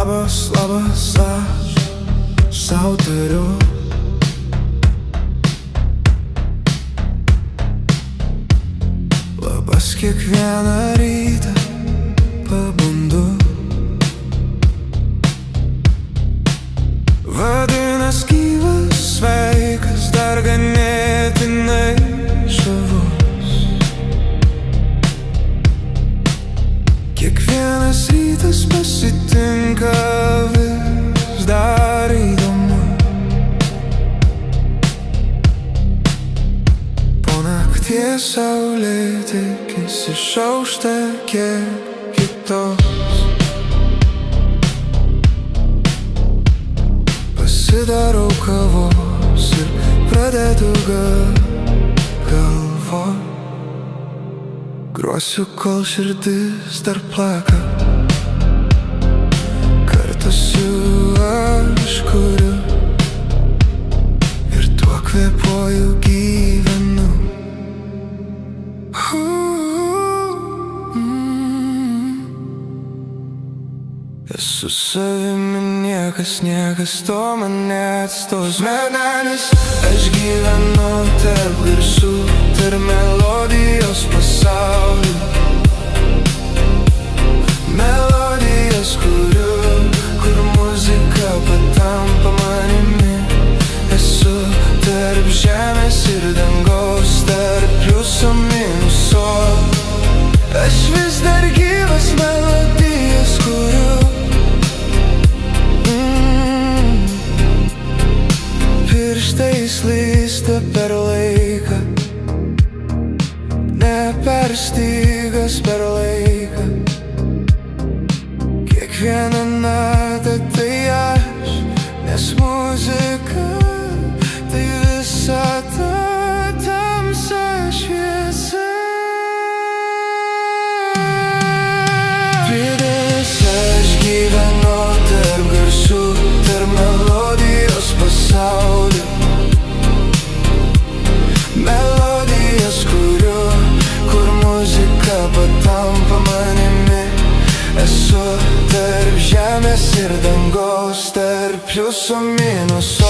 labas, labas, aš sau tariu. Labas kiekvieną rytą pabundu. Vadinas gyvas, sveikas, dar ganėtinai žavus. Kiekvienas rytas pasitinka vis dar įdomu. Po nakties saulė tikisi išaušta kiek kitos. Pasidarau kavos ir pradedu galvot. Grosiu, kol širdis dar plaka. Kartu su aš kuriu ir tuo kvėpuoju gyvenu. Esu savimi, niekas to man neatstos. Medalis, aš gyvenu tarp garsų, tarp melodijos pasaulių. Melodijas kuriu, kur muzika patampa manimi. Esu tarp žemės ir dangaus, tarp pliuso minuso. Aš vis dar gyvas, melodijas kuriu. Pirštai slysta per laiką, neperstygas per laiką. Kiekvieną natą tai aš, nes muzika tai visata, tamsa šviesa. Pridės aš gyvenu tarp garsų, tarp melodijos pasaulių. Melodijas kuriu, kur muzika patampa manimi. Esu tarp žemės ir dangaus, tarp pliuso minuso.